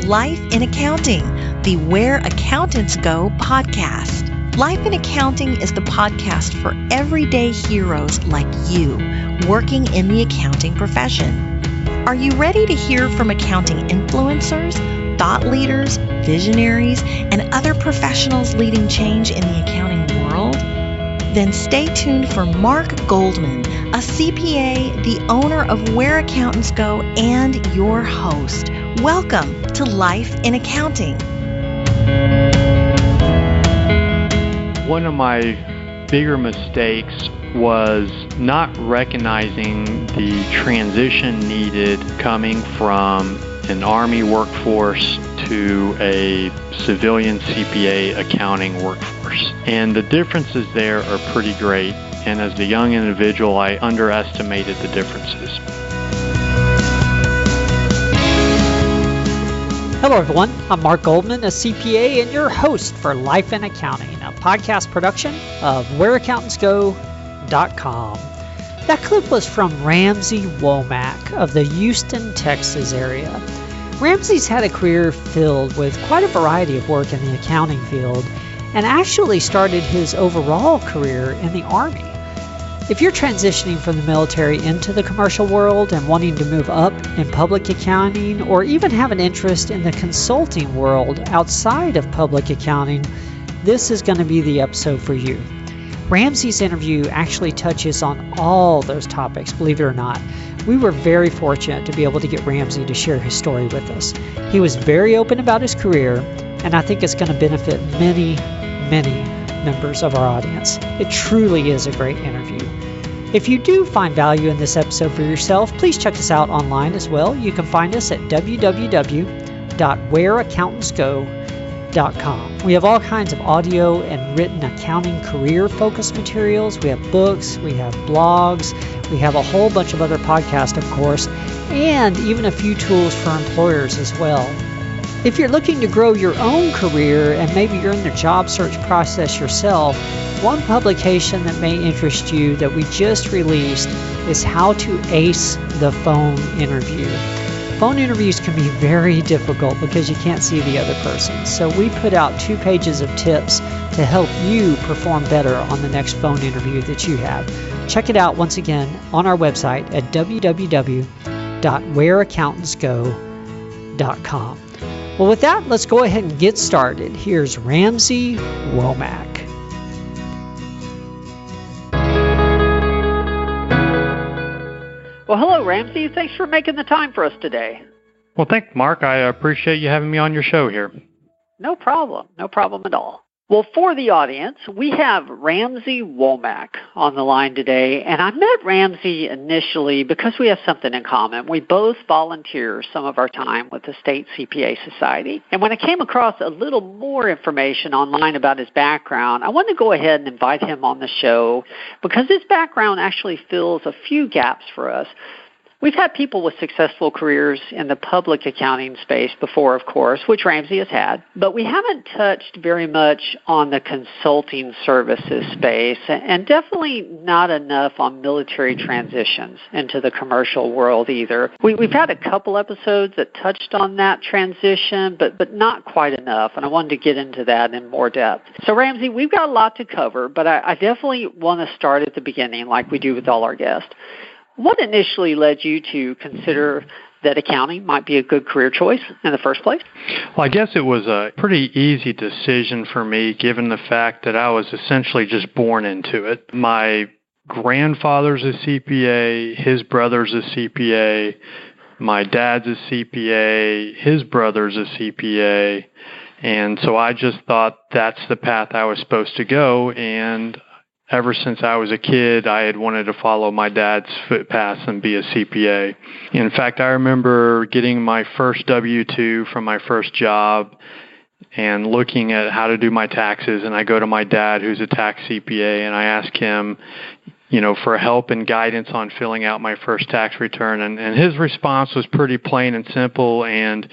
Life in Accounting, the Where Accountants Go podcast. Life in Accounting is the podcast for everyday heroes like you working in the accounting profession. Are you ready to hear from accounting influencers, thought leaders, visionaries, and other professionals leading change in the accounting world? Then stay tuned for Mark Goldman, a CPA, the owner of Where Accountants Go, and your host. Welcome to Life in Accounting. One of my bigger mistakes was not recognizing the transition needed coming from an Army workforce to a civilian CPA accounting workforce. And the differences there are pretty great. And as a young individual, I underestimated the differences. Hello, everyone. I'm Mark Goldman, a CPA, and your host for Life in Accounting, a podcast production of WhereAccountantsGo.com. That clip was from Ramsey Womack of the Houston, Texas area. Ramsey's had a career filled with quite a variety of work in the accounting field and actually started his overall career in the Army. If you're transitioning from the military into the commercial world and wanting to move up in public accounting or even have an interest in the consulting world outside of public accounting, this is going to be the episode for you. Ramsey's interview actually touches on all those topics, believe it or not. We were very fortunate to be able to get Ramsey to share his story with us. He was very open about his career, and I think it's going to benefit many members of our audience. It truly is a great interview. If you do find value in this episode for yourself, please check us out online as well. You can find us at www.whereaccountantsgo.com. We have all kinds of audio and written accounting career-focused materials. We have books, we have blogs, we have a whole bunch of other podcasts, of course, and even a few tools for employers as well. If you're looking to grow your own career and maybe you're in the job search process yourself, one publication that may interest you that we just released is How to Ace the Phone Interview. Phone interviews can be very difficult because you can't see the other person. So we put out 2 pages of tips to help you perform better on the next phone interview that you have. Check it out once again on our website at www.whereaccountantsgo.com. Well, with that, let's go ahead and get started. Here's Ramsey Womack. Well, hello, Ramsey. Thanks for making the time for us today. Well, thanks, Mark. I appreciate you having me on your show here. No problem. No problem at all. Well, for the audience, we have Ramsey Womack on the line today, and I met Ramsey initially because we have something in common. We both volunteer some of our time with the State CPA Society, and when I came across a little more information online about his background, I wanted to go ahead and invite him on the show because his background actually fills a few gaps for us. We've had people with successful careers in the public accounting space before, of course, which Ramsey has had, but we haven't touched very much on the consulting services space and definitely not enough on military transitions into the commercial world either. We've had a couple episodes that touched on that transition, but not quite enough, and I wanted to get into that in more depth. So, Ramsey, we've got a lot to cover, but I definitely want to start at the beginning like we do with all our guests. What initially led you to consider that accounting might be a good career choice in the first place? Well, I guess it was a pretty easy decision for me, given the fact that I was essentially just born into it. My grandfather's a CPA, his brother's a CPA, my dad's a CPA, his brother's a CPA, and so I just thought that's the path I was supposed to go, and ever since I was a kid, I had wanted to follow my dad's footpaths and be a CPA. In fact, I remember getting my first W-2 from my first job and looking at how to do my taxes, and I go to my dad, who's a tax CPA, and I ask him, for help and guidance on filling out my first tax return. And his response was pretty plain and simple, and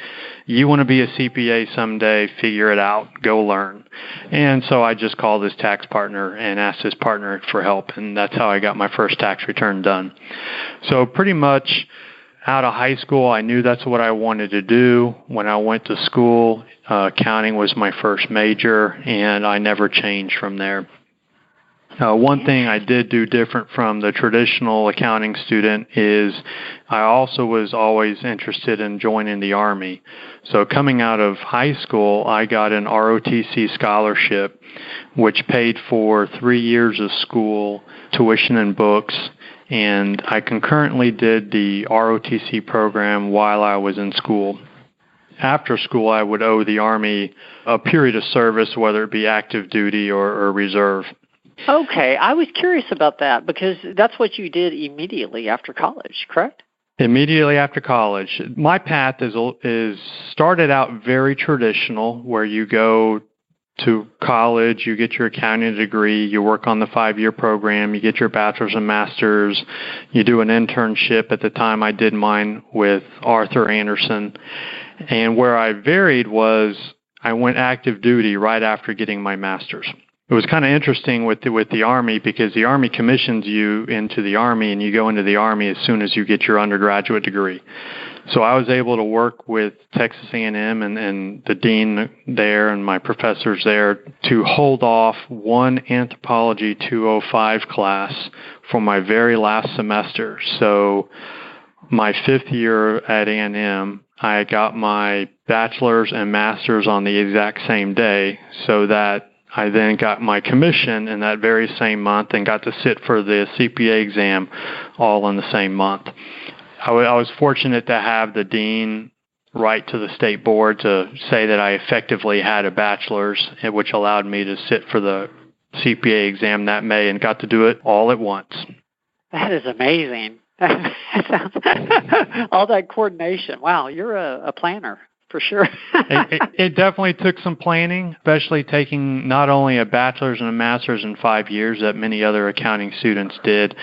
you want to be a CPA someday, figure it out, go learn. And so I just called his tax partner and asked his partner for help, and that's how I got my first tax return done. So pretty much out of high school, I knew that's what I wanted to do. When I went to school, accounting was my first major, and I never changed from there. One thing I did do different from the traditional accounting student is I also was always interested in joining the Army. So coming out of high school, I got an ROTC scholarship, which paid for 3 years of school, tuition and books, and I concurrently did the ROTC program while I was in school. After school, I would owe the Army a period of service, whether it be active duty or reserve. Okay, I was curious about that because that's what you did immediately after college, correct? Immediately after college. My path is started out very traditional, where you go to college, you get your accounting degree, you work on the 5-year program, you get your bachelor's and master's, you do an internship. At the time, I did mine with Arthur Anderson. And where I varied was I went active duty right after getting my master's. It was kind of interesting with the Army because the Army commissions you into the Army, and you go into the Army as soon as you get your undergraduate degree. So I was able to work with Texas A&M and the dean there and my professors there to hold off one Anthropology 205 class for my very last semester. So my 5th year at A&M, I got my bachelor's and master's on the exact same day, so that I then got my commission in that very same month and got to sit for the CPA exam all in the same month. I was fortunate to have the dean write to the state board to say that I effectively had a bachelor's, which allowed me to sit for the CPA exam that May and got to do it all at once. That is amazing. All that coordination. Wow, you're a planner. For sure. It definitely took some planning, especially taking not only a bachelor's and a master's in 5 years that many other accounting students did,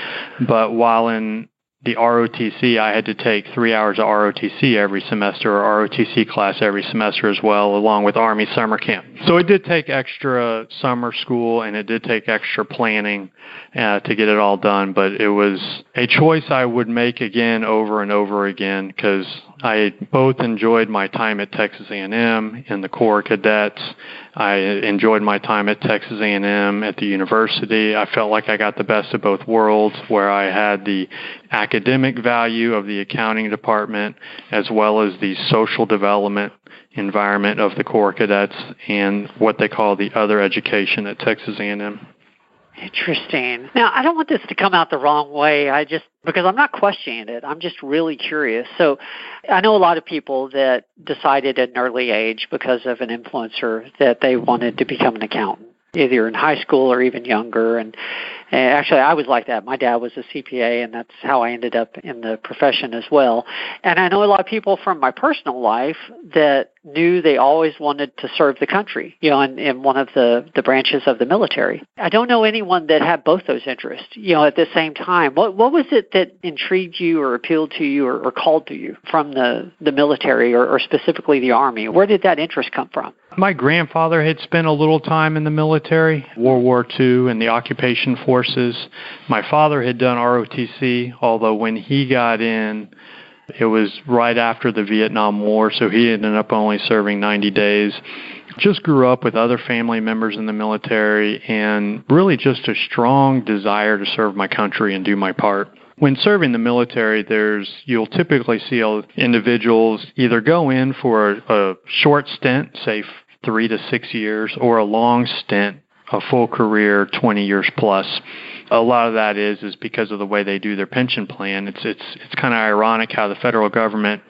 but while in the ROTC, I had to take 3 hours of ROTC every semester, or ROTC class every semester as well, along with Army summer camp. So it did take extra summer school, and it did take extra planning to get it all done, but it was a choice I would make again over and over again because I both enjoyed my time at Texas A&M in the Corps Cadets. I enjoyed my time at Texas A&M at the university. I felt like I got the best of both worlds, where I had the academic value of the accounting department as well as the social development environment of the Corps Cadets and what they call the other education at Texas A&M. Interesting. Now, I don't want this to come out the wrong way. Because I'm not questioning it. I'm just really curious. So I know a lot of people that decided at an early age because of an influencer that they wanted to become an accountant, either in high school or even younger. And actually, I was like that. My dad was a CPA, and that's how I ended up in the profession as well. And I know a lot of people from my personal life that knew they always wanted to serve the country, in one of the branches of the military. I don't know anyone that had both those interests, at the same time. What was it that intrigued you or appealed to you or called to you from the military or specifically the Army? Where did that interest come from? My grandfather had spent a little time in the military, World War II, and the occupation forces. My father had done ROTC, although when he got in, it was right after the Vietnam War, so he ended up only serving 90 days. Just grew up with other family members in the military and really just a strong desire to serve my country and do my part. When serving the military, you'll typically see individuals either go in for a short stint, say 3 to 6 years, or a long stint, a full career, 20 years plus. A lot of that is because of the way they do their pension plan. It's kind of ironic how the federal government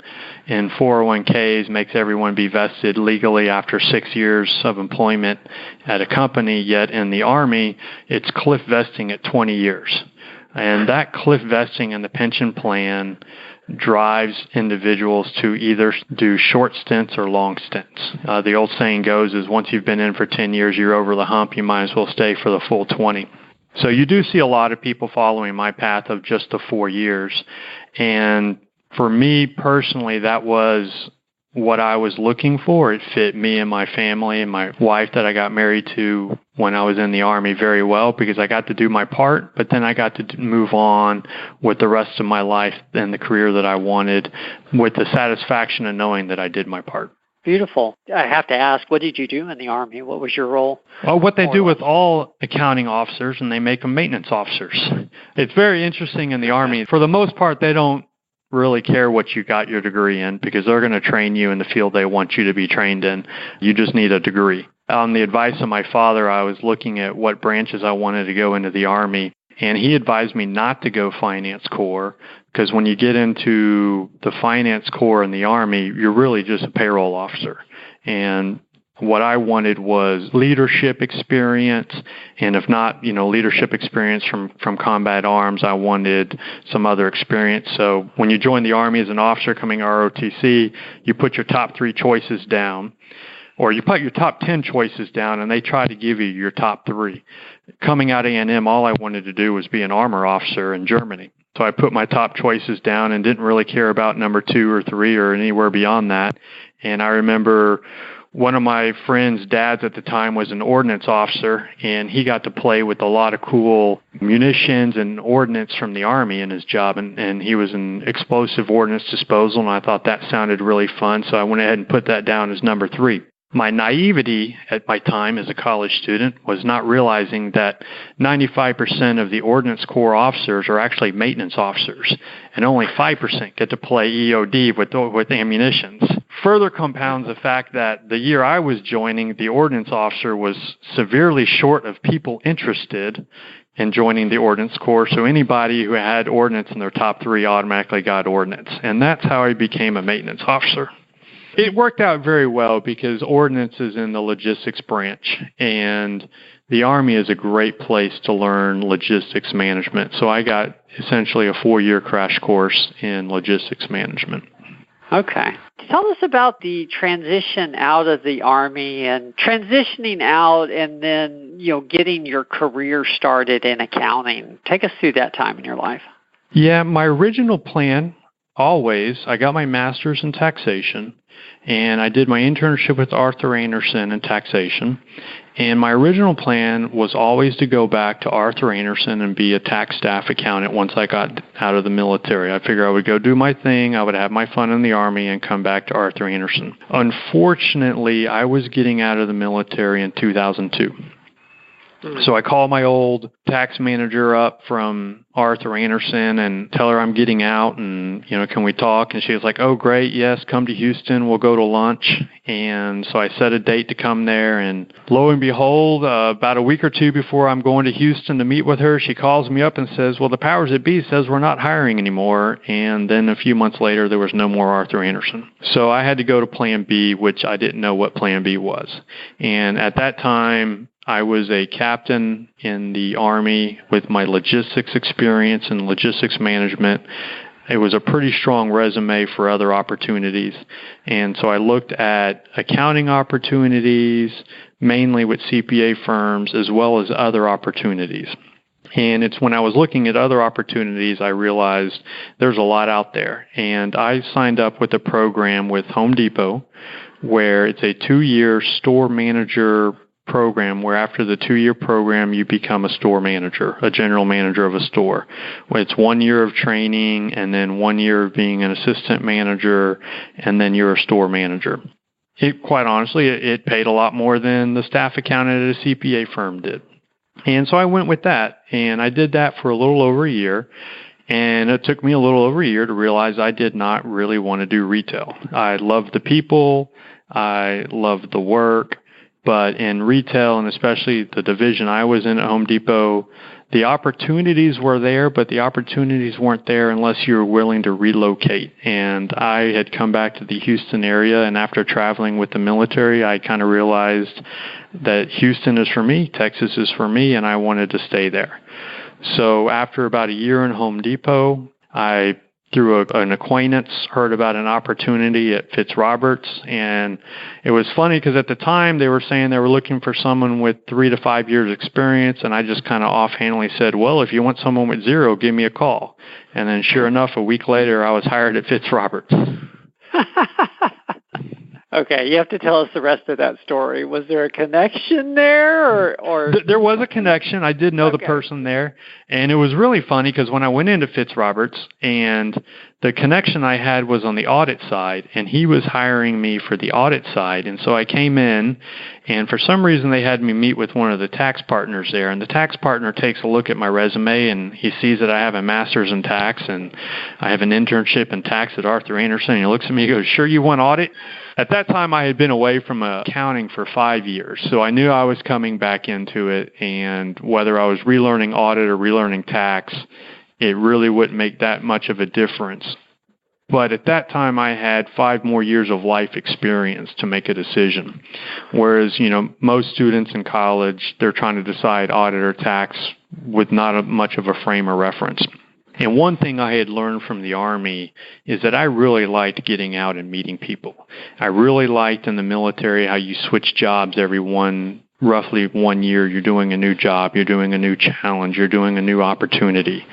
in 401ks makes everyone be vested legally after 6 years of employment at a company, yet in the Army, it's cliff vesting at 20 years. And that cliff vesting in the pension plan drives individuals to either do short stints or long stints. The old saying goes is once you've been in for 10 years, you're over the hump, you might as well stay for the full 20. So you do see a lot of people following my path of just the 4 years. And for me personally, that was what I was looking for. It fit me and my family and my wife that I got married to when I was in the Army very well, because I got to do my part, but then I got to move on with the rest of my life and the career that I wanted, with the satisfaction of knowing that I did my part. Beautiful. I have to ask, what did you do in the Army? What was your role? Well, what they do with all accounting officers, and they make them maintenance officers. It's very interesting in the Army. For the most part, they don't really care what you got your degree in, because they're going to train you in the field they want you to be trained in. You just need a degree. On the advice of my father, I was looking at what branches I wanted to go into the Army, and he advised me not to go finance corps, because when you get into the finance corps in the Army, you're really just a payroll officer. And what I wanted was leadership experience, and if not, leadership experience from combat arms, I wanted some other experience. So when you join the Army as an officer coming ROTC, you put your top 3 choices down, or you put your top 10 choices down, and they try to give you your top 3. Coming out of A&M, all I wanted to do was be an armor officer in Germany. So I put my top choices down and didn't really care about number 2 or 3 or anywhere beyond that. And I remember one of my friend's dads at the time was an ordnance officer, and he got to play with a lot of cool munitions and ordnance from the Army in his job, and he was in explosive ordnance disposal, and I thought that sounded really fun, so I went ahead and put that down as number 3. My naivety at my time as a college student was not realizing that 95% of the Ordnance Corps officers are actually maintenance officers, and only 5% get to play EOD with ammunitions. Further compounds the fact that the year I was joining, the Ordnance officer was severely short of people interested in joining the Ordnance Corps, so anybody who had Ordnance in their top 3 automatically got Ordnance, and that's how I became a maintenance officer. It worked out very well because ordnance is in the logistics branch, and the Army is a great place to learn logistics management. So I got essentially a 4-year crash course in logistics management. Okay. Tell us about the transition out of the Army and transitioning out and then, getting your career started in accounting. Take us through that time in your life. Yeah, my original plan, I got my master's in taxation, and I did my internship with Arthur Andersen in taxation. And my original plan was always to go back to Arthur Andersen and be a tax staff accountant once I got out of the military. I figured I would go do my thing, I would have my fun in the Army, and come back to Arthur Andersen. Unfortunately, I was getting out of the military in 2002. So I called my old tax manager up from Arthur Andersen and tell her I'm getting out and, can we talk? And she was like, oh, great, yes, come to Houston, we'll go to lunch. And so I set a date to come there, and lo and behold, about a week or 2 before I'm going to Houston to meet with her, she calls me up and says, well, the powers that be says we're not hiring anymore. And then a few months later, there was no more Arthur Andersen. So I had to go to Plan B, which I didn't know what Plan B was. And at that time, I was a captain in the Army with my logistics experience and logistics management. It was a pretty strong resume for other opportunities. And so I looked at accounting opportunities, mainly with CPA firms, as well as other opportunities. And it's when I was looking at other opportunities, I realized there's a lot out there. And I signed up with a program with Home Depot, where it's a 2-year store manager program, where after the 2-year program you become a store manager, a general manager of a store. It's 1 year of training, and then 1 year of being an assistant manager, and then you're a store manager. Quite honestly, it paid a lot more than the staff accountant at a CPA firm did. And so I went with that, and I did that for a little over a year. And it took me a little over a year to realize I did not really want to do retail. I loved the people, I loved the work, but in retail, and especially the division I was in at Home Depot, the opportunities were there, but the opportunities weren't there unless you were willing to relocate. And I had come back to the Houston area, and after traveling with the military, I kind of realized that Houston is for me, Texas is for me, and I wanted to stay there. So after about a year in Home Depot, I, through an acquaintance, heard about an opportunity at Fitzroberts. And it was funny because at the time they were saying they were looking for someone with 3 to 5 years experience. And I just kind of offhandedly said, well, if you want someone with 0, give me a call. And then sure enough, a week later, I was hired at Fitzroberts. Okay, you have to tell us the rest of that story. Was there a connection there, or? There was a connection. I did know the person there, and it was really funny because when I went into Fitzroberts, and the connection I had was on the audit side, and he was hiring me for the audit side, and so I came in, and for some reason they had me meet with one of the tax partners there, and the tax partner takes a look at my resume, and he sees that I have a master's in tax, and I have an internship in tax at Arthur Andersen, and he looks at me and goes, "Sure you want audit?" At that time, I had been away from accounting for 5 years, so I knew I was coming back into it, and whether I was relearning audit or relearning tax, it really wouldn't make that much of a difference. But at that time, I had 5 more years of life experience to make a decision. Whereas, most students in college, they're trying to decide audit or tax with not much of a frame of reference. And one thing I had learned from the Army is that I really liked getting out and meeting people. I really liked in the military how you switch jobs roughly 1 year. You're doing a new job, you're doing a new challenge, you're doing a new opportunity.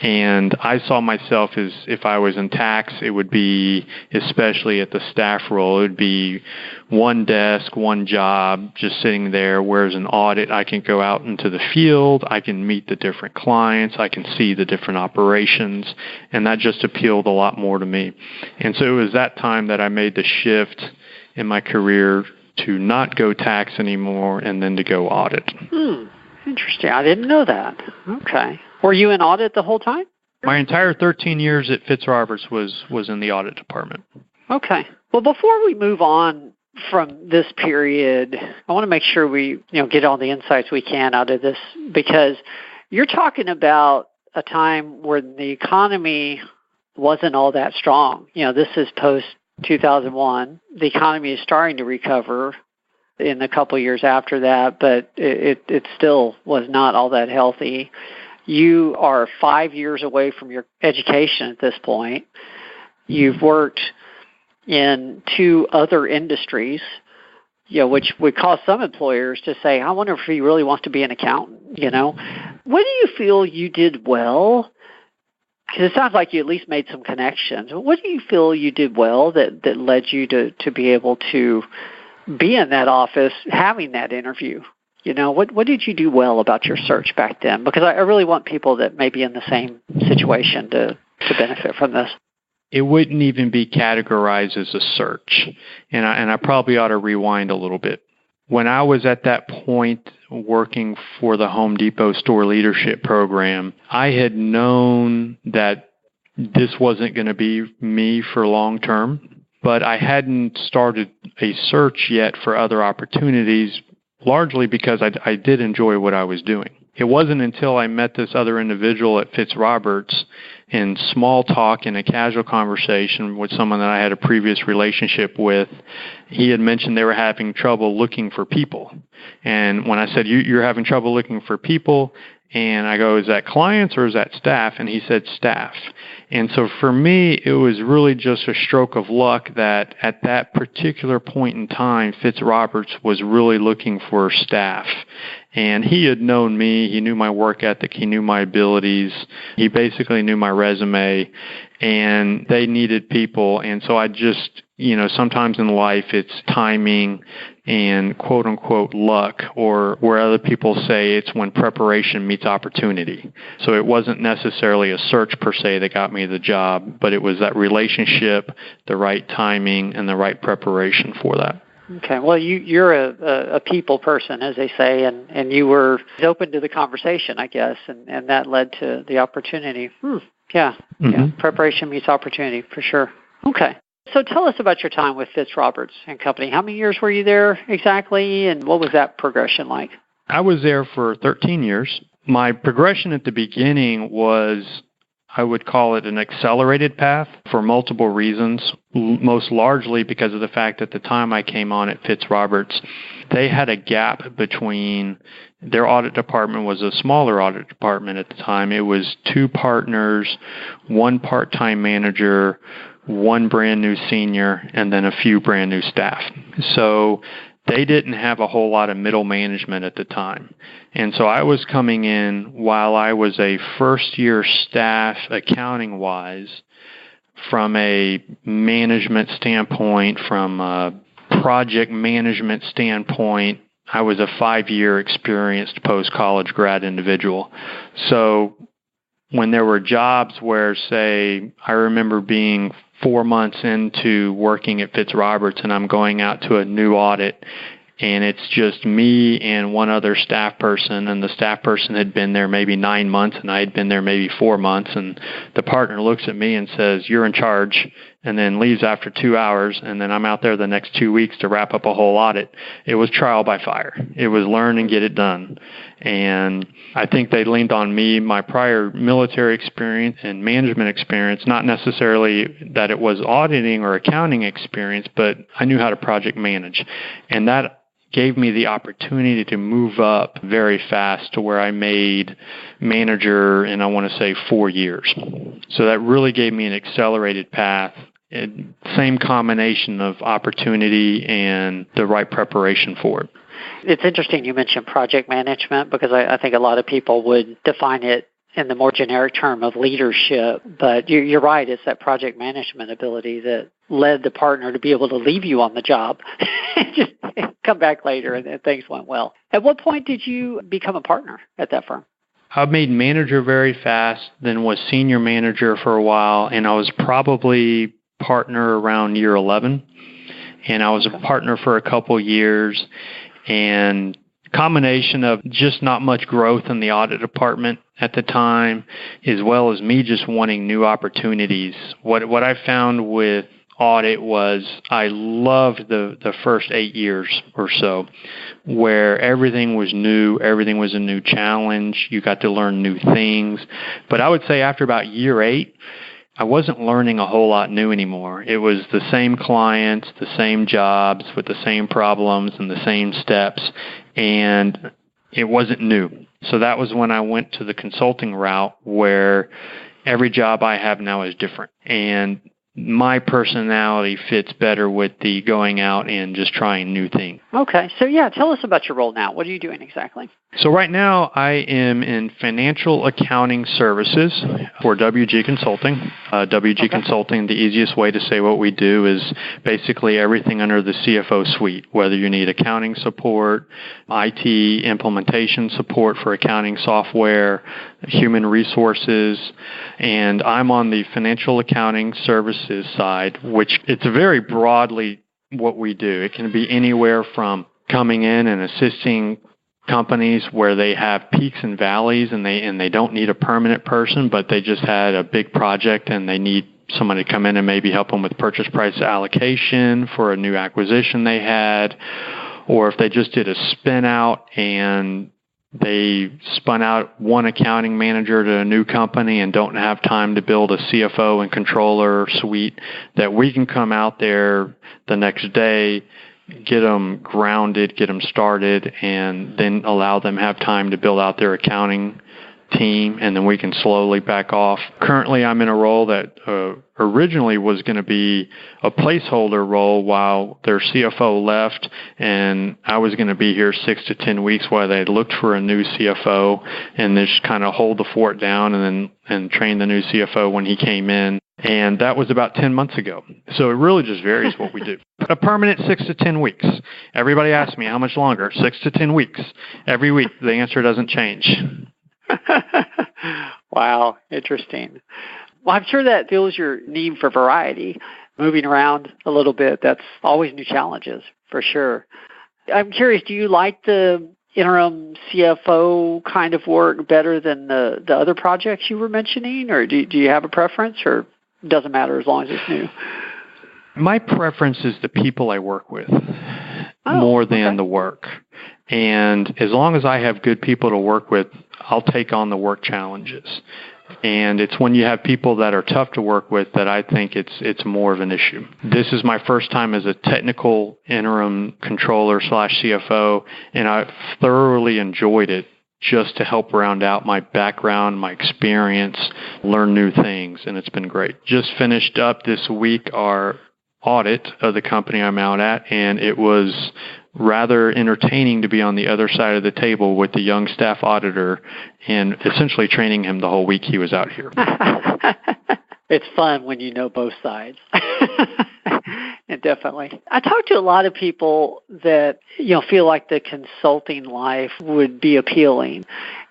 And I saw myself as, if I was in tax, it would be, especially at the staff role, it would be one desk, one job, just sitting there, whereas in audit, I can go out into the field, I can meet the different clients, I can see the different operations, and that just appealed a lot more to me. And so it was that time that I made the shift in my career to not go tax anymore and then to go audit. Interesting. I didn't know that. Okay. Were you in audit the whole time? My entire 13 years at Fitzroberts was in the audit department. Okay. Well, before we move on from this period, I want to make sure we get all the insights we can out of this, because you're talking about a time where the economy wasn't all that strong. This is post 2001. The economy is starting to recover in a couple of years after that, but it still was not all that healthy. You are 5 years away from your education at this point. You've worked in 2 other industries, which would cause some employers to say, I wonder if he really wants to be an accountant, What do you feel you did well? Because it sounds like you at least made some connections. What do you feel you did well that led you to be able to be in that office, having that interview? What did you do well about your search back then? Because I really want people that may be in the same situation to benefit from this. It wouldn't even be categorized as a search. And I probably ought to rewind a little bit. When I was at that point working for the Home Depot Store Leadership Program, I had known that this wasn't going to be me for long term, but I hadn't started a search yet for other opportunities, largely because I did enjoy what I was doing. It wasn't until I met this other individual at Fitzroberts in small talk in a casual conversation with someone that I had a previous relationship with. He had mentioned they were having trouble looking for people. And when I said, you're having trouble looking for people, and I go, is that clients or is that staff? And he said staff. And so for me, it was really just a stroke of luck that at that particular point in time, Fitzroberts was really looking for staff. And he had known me, he knew my work ethic, he knew my abilities, he basically knew my resume, and they needed people. And so I just, sometimes in life it's timing and quote unquote luck, or where other people say it's when preparation meets opportunity. So it wasn't necessarily a search per se that got me the job, but it was that relationship, the right timing, and the right preparation for that. Okay. Well, you're a people person, as they say, and you were open to the conversation, I guess, and that led to the opportunity. Yeah. Preparation meets opportunity, for sure. Okay. So tell us about your time with Fitzroberts and Company. How many years were you there exactly, and what was that progression like? I was there for 13 years. My progression at the beginning was, I would call it an accelerated path for multiple reasons, most largely because of the fact that the time I came on at Fitzroberts, they had a gap between their audit department was a smaller audit department at the time. It was 2 partners, 1 part-time manager, 1 brand new senior, and then a few brand new staff. So they didn't have a whole lot of middle management at the time. And so I was coming in while I was a first-year staff accounting-wise from a management standpoint, from project management standpoint, I was a 5-year experienced post-college grad individual. So when there were jobs where, say, I remember being 4 months into working at Fitzroberts and I'm going out to a new audit, and it's just me and one other staff person, and the staff person had been there maybe 9 months and I had been there maybe 4 months, and the partner looks at me and says, "You're in charge," and then leaves after 2 hours, and then I'm out there the next 2 weeks to wrap up a whole audit. It was trial by fire. It was learn and get it done. And I think they leaned on me, my prior military experience and management experience, not necessarily that it was auditing or accounting experience, but I knew how to project manage. And that gave me the opportunity to move up very fast to where I made manager in, I want to say, 4 years. So that really gave me an accelerated path. Same combination of opportunity and the right preparation for it. It's interesting you mentioned project management, because I think a lot of people would define it in the more generic term of leadership. But you're right, it's that project management ability that led the partner to be able to leave you on the job and just come back later and things went well. At what point did you become a partner at that firm? I made manager very fast, then was senior manager for a while, and I was probably partner around year 11. And I was a partner for a couple years, and combination of just not much growth in the audit department at the time, as well as me just wanting new opportunities. What I found with audit was I loved the first 8 years or so, where everything was new, everything was a new challenge, you got to learn new things. But I would say after about year 8, I wasn't learning a whole lot new anymore. It was the same clients, the same jobs with the same problems and the same steps, and it wasn't new. So that was when I went to the consulting route, where every job I have now is different. And my personality fits better with the going out and just trying new things. Okay. So, tell us about your role now. What are you doing exactly? So right now I am in financial accounting services for WG Consulting. WG Consulting, the easiest way to say what we do is basically everything under the CFO suite, whether you need accounting support, IT implementation support for accounting software, human resources, and I'm on the financial accounting services side, which it's very broadly what we do. It can be anywhere from coming in and assisting companies where they have peaks and valleys and they don't need a permanent person, but they just had a big project and they need somebody to come in and maybe help them with purchase price allocation for a new acquisition they had, or if they just did a spin out and they spun out one accounting manager to a new company and don't have time to build a CFO and controller suite, that we can come out there the next day, get them grounded, get them started, and then allow them have time to build out their accounting team, and then we can slowly back off. Currently, I'm in a role that originally was going to be a placeholder role while their CFO left, and I was going to be here 6 to 10 weeks while they looked for a new CFO, and just kind of hold the fort down and train the new CFO when he came in. And that was about 10 months ago. So it really just varies what we do. A permanent 6 to 10 weeks. Everybody asks me how much longer. 6 to 10 weeks. Every week, the answer doesn't change. Wow, interesting. Well, I'm sure that fills your need for variety. Moving around a little bit, that's always new challenges, for sure. I'm curious, do you like the interim CFO kind of work better than the other projects you were mentioning, or do you have a preference, or doesn't matter as long as it's new? My preference is the people I work with more than the work. And as long as I have good people to work with, I'll take on the work challenges. And it's when you have people that are tough to work with that I think it's more of an issue. This is my first time as a technical interim controller / CFO, and I've thoroughly enjoyed it, just to help round out my background, my experience, learn new things, and it's been great. Just finished up this week our audit of the company I'm out at, and it was rather entertaining to be on the other side of the table with the young staff auditor and essentially training him the whole week he was out here. It's fun when you know both sides and definitely. I talk to a lot of people that, feel like the consulting life would be appealing.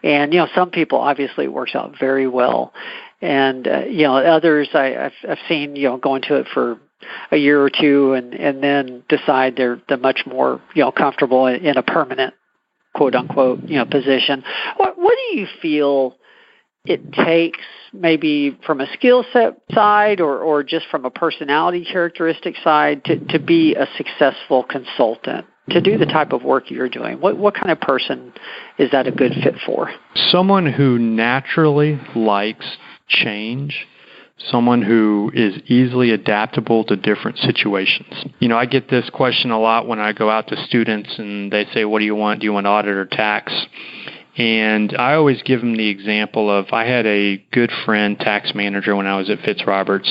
And, some people obviously it works out very well. And, others I've seen, go into it for a year or two and then decide they're much more, comfortable in a permanent, quote unquote, position. What do you feel it takes, maybe from a skill set side or just from a personality characteristic side, to be a successful consultant, to do the type of work you're doing? What kind of person is that a good fit for? Someone who naturally likes change, someone who is easily adaptable to different situations. I get this question a lot when I go out to students and they say, what do you want? Do you want audit or tax? And I always give them the example of, I had a good friend, tax manager, when I was at Fitzroberts,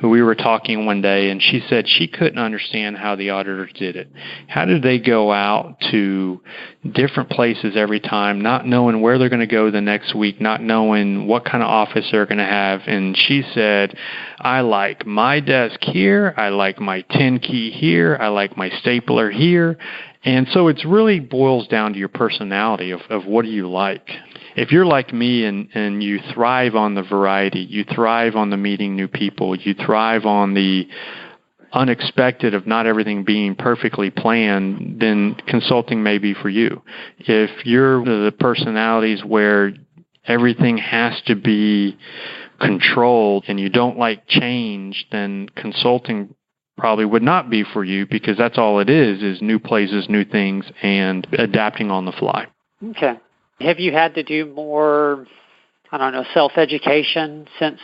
who we were talking one day, and she said she couldn't understand how the auditors did it. How did they go out to different places every time, not knowing where they're going to go the next week, not knowing what kind of office they're going to have? And she said, I like my desk here, I like my 10 key here, I like my stapler here. And so it really boils down to your personality of what do you like. If you're like me and you thrive on the variety, you thrive on the meeting new people, you thrive on the unexpected of not everything being perfectly planned, then consulting may be for you. If you're the personalities where everything has to be controlled and you don't like change, then consulting probably would not be for you, because that's all it is new places, new things, and adapting on the fly. Okay. Have you had to do more, self-education since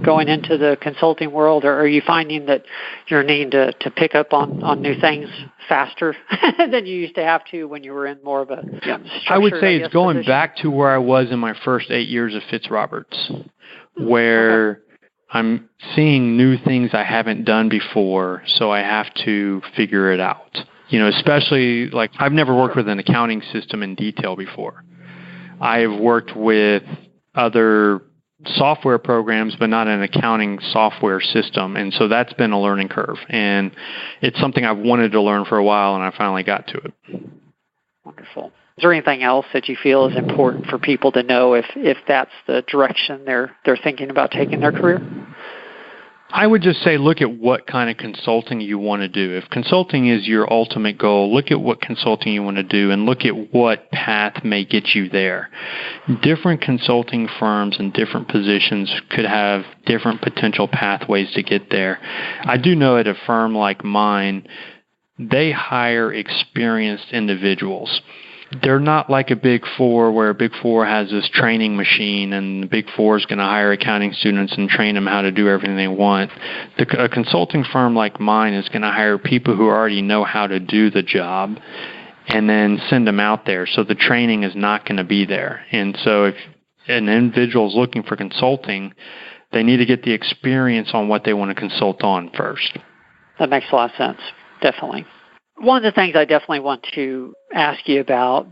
going into the consulting world, or are you finding that you're needing to pick up on new things faster than you used to have to when you were in more of a I would say it's going position? back to where I was in my first 8 years of Fitzroberts, where Okay. I'm seeing new things I haven't done before, so I have to figure it out. Especially like I've never worked with an accounting system in detail before. I've worked with other software programs, but not an accounting software system. And so that's been a learning curve. And it's something I've wanted to learn for a while, and I finally got to it. Wonderful. Is there anything else that you feel is important for people to know if that's the direction they're thinking about taking their career? I would just say look at what kind of consulting you want to do. If consulting is your ultimate goal, look at what consulting you want to do and look at what path may get you there. Different consulting firms and different positions could have different potential pathways to get there. I do know at a firm like mine, they hire experienced individuals. They're not like a Big Four, where a Big Four has this training machine and the Big Four is going to hire accounting students and train them how to do everything they want. A consulting firm like mine is going to hire people who already know how to do the job and then send them out there. So the training is not going to be there. And so if an individual is looking for consulting, they need to get the experience on what they want to consult on first. That makes a lot of sense, definitely. One of the things I definitely want to ask you about,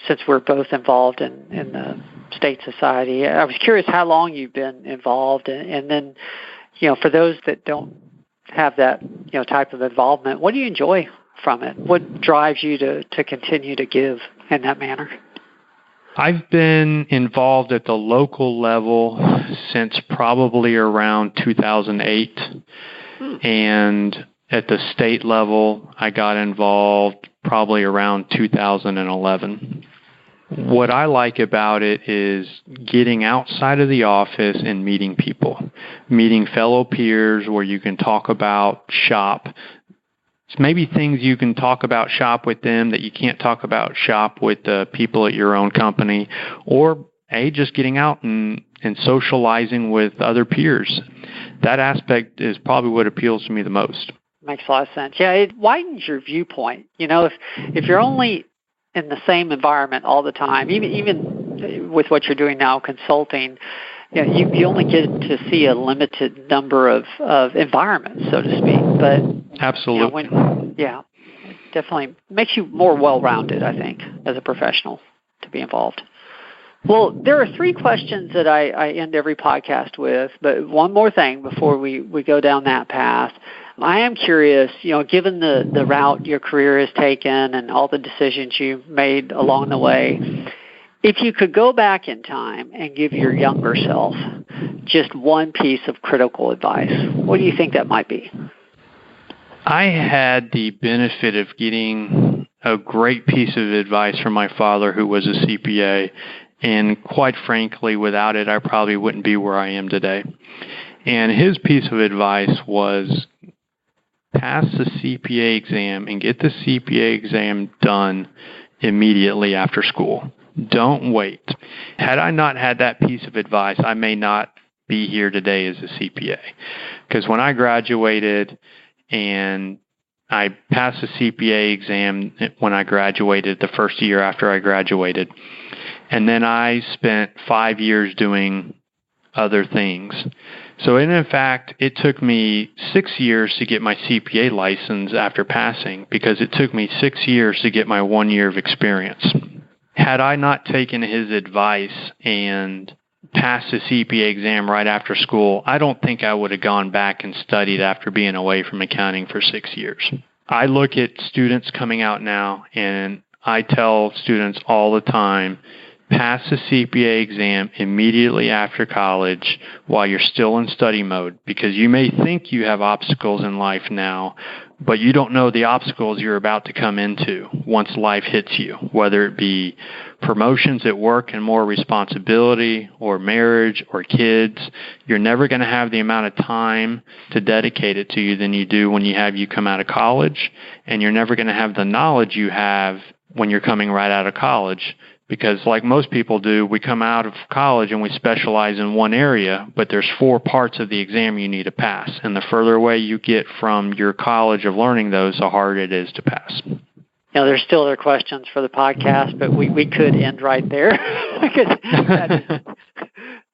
since we're both involved in the state society, I was curious how long you've been involved, and then, for those that don't have that, type of involvement, what do you enjoy from it? What drives you to continue to give in that manner? I've been involved at the local level since probably around 2008, and at the state level, I got involved probably around 2011. What I like about it is getting outside of the office and meeting people, meeting fellow peers where you can talk about shop. It's maybe things you can talk about shop with them that you can't talk about shop with the people at your own company, or just getting out and socializing with other peers. That aspect is probably what appeals to me the most. Makes a lot of sense. Yeah, it widens your viewpoint. If you're only in the same environment all the time, even with what you're doing now, consulting, you only get to see a limited number of environments, so to speak. But absolutely, it definitely makes you more well-rounded, I think, as a professional to be involved. Well, there are 3 questions that I end every podcast with, but one more thing before we go down that path. I am curious, given the route your career has taken and all the decisions you made along the way, if you could go back in time and give your younger self just one piece of critical advice, what do you think that might be? I had the benefit of getting a great piece of advice from my father, who was a CPA, and quite frankly, without it, I probably wouldn't be where I am today. And his piece of advice was pass the CPA exam and get the CPA exam done immediately after school. Don't wait. Had I not had that piece of advice, I may not be here today as a CPA. Because when I graduated and I passed the CPA exam when I graduated, the first year after I graduated, and then I spent 5 years doing other things. So in fact, it took me 6 years to get my CPA license after passing, because it took me 6 years to get my 1 year of experience. Had I not taken his advice and passed the CPA exam right after school, I don't think I would have gone back and studied after being away from accounting for 6 years. I look at students coming out now, and I tell students all the time, pass the CPA exam immediately after college while you're still in study mode, because you may think you have obstacles in life now, but you don't know the obstacles you're about to come into once life hits you, whether it be promotions at work and more responsibility, or marriage, or kids. You're never going to have the amount of time to dedicate it to you than you do when you come out of college, and you're never going to have the knowledge you have when you're coming right out of college. Because like most people do, we come out of college and we specialize in one area, but there's 4 parts of the exam you need to pass. And the further away you get from your college of learning those, the harder it is to pass. There's still other questions for the podcast, but we could end right there because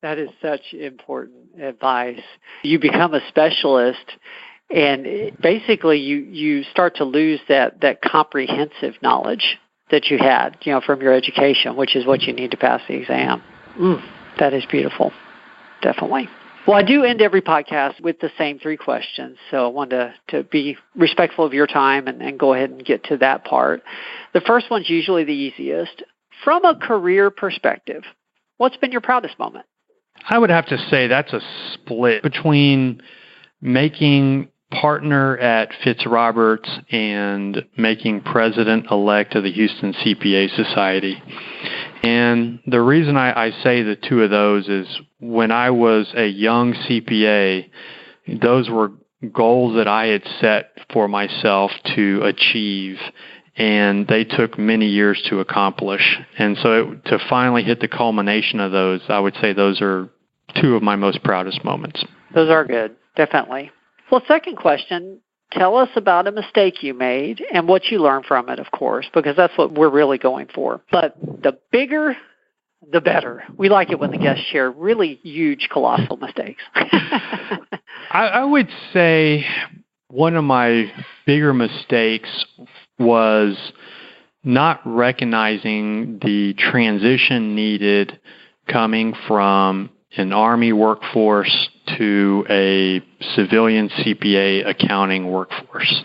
that is such important advice. You become a specialist, and basically you start to lose that comprehensive knowledge that you had, from your education, which is what you need to pass the exam. That is beautiful. Definitely. Well, I do end every podcast with the same 3 questions, so I wanted to be respectful of your time and go ahead and get to that part. The first one's usually the easiest. From a career perspective, what's been your proudest moment? I would have to say that's a split between making partner at Fitzroberts and making president-elect of the Houston CPA Society. And the reason I say the 2 of those is when I was a young CPA, those were goals that I had set for myself to achieve, and they took many years to accomplish. And so to finally hit the culmination of those, I would say those are 2 of my most proudest moments. Those are good, definitely. Well, second question, tell us about a mistake you made and what you learned from it, of course, because that's what we're really going for. But the bigger, the better. We like it when the guests share really huge, colossal mistakes. I would say one of my bigger mistakes was not recognizing the transition needed coming from an Army workforce to a civilian CPA accounting workforce.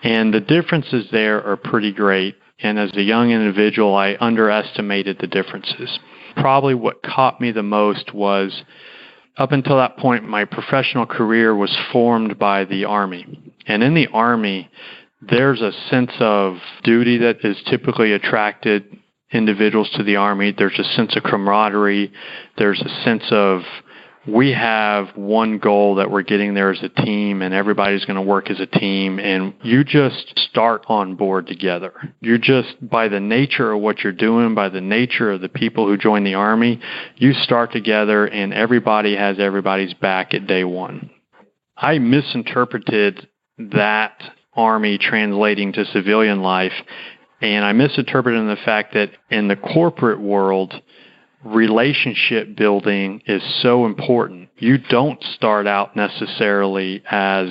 And the differences there are pretty great. And as a young individual, I underestimated the differences. Probably what caught me the most was, up until that point, my professional career was formed by the Army. And in the Army, there's a sense of duty that is typically attracted individuals to the Army. There's a sense of camaraderie. There's a sense of we have one goal that we're getting there as a team, and everybody's going to work as a team, and you just start on board together. You're just, by the nature of what you're doing, by the nature of the people who join the Army, you start together, and everybody has everybody's back at day one. I misinterpreted that Army translating to civilian life, and I misinterpreted the fact that in the corporate world, relationship building is so important. You don't start out necessarily as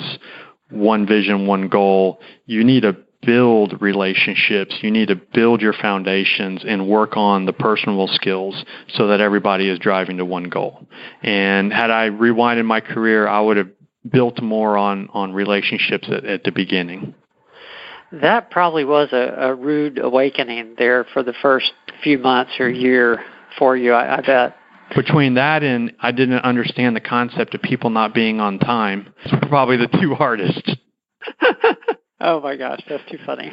one vision, one goal. You need to build relationships. You need to build your foundations and work on the personal skills so that everybody is driving to one goal. And had I rewinded my career, I would have built more on relationships at the beginning. That probably was a rude awakening there for the first few months or year for you, I bet. Between that and I didn't understand the concept of people not being on time, it's probably the two hardest. Oh, my gosh, that's too funny.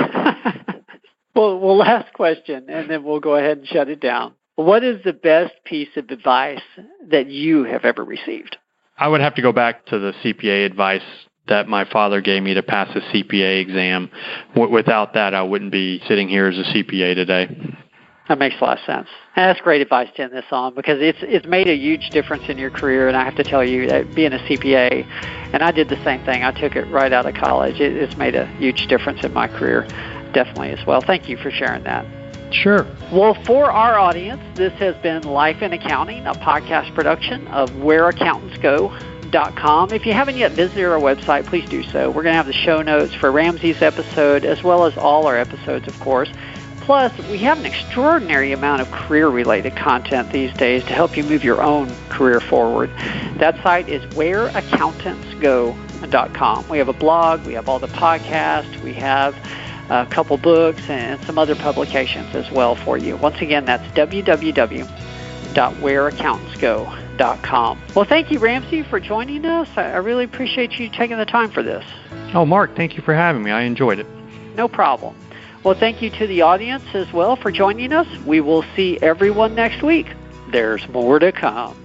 Well, last question, and then we'll go ahead and shut it down. What is the best piece of advice that you have ever received? I would have to go back to the CPA advice that my father gave me to pass the CPA exam. Without that, I wouldn't be sitting here as a CPA today. That makes a lot of sense. And that's great advice to end this on, because it's made a huge difference in your career. And I have to tell you that being a CPA, and I did the same thing. I took it right out of college. It's made a huge difference in my career, definitely as well. Thank you for sharing that. Sure. Well, for our audience, this has been Life in Accounting, a podcast production of WhereAccountants.go.com. If you haven't yet visited our website, please do so. We're going to have the show notes for Ramsey's episode, as well as all our episodes, of course. Plus, we have an extraordinary amount of career-related content these days to help you move your own career forward. That site is WhereAccountants.go.com. We have a blog, we have all the podcasts, we have a couple books and some other publications as well for you. Once again, that's www.whereaccountantsgo.com. Well, thank you, Ramsey, for joining us. I really appreciate you taking the time for this. Oh, Mark, thank you for having me. I enjoyed it. No problem. Well, thank you to the audience as well for joining us. We will see everyone next week. There's more to come.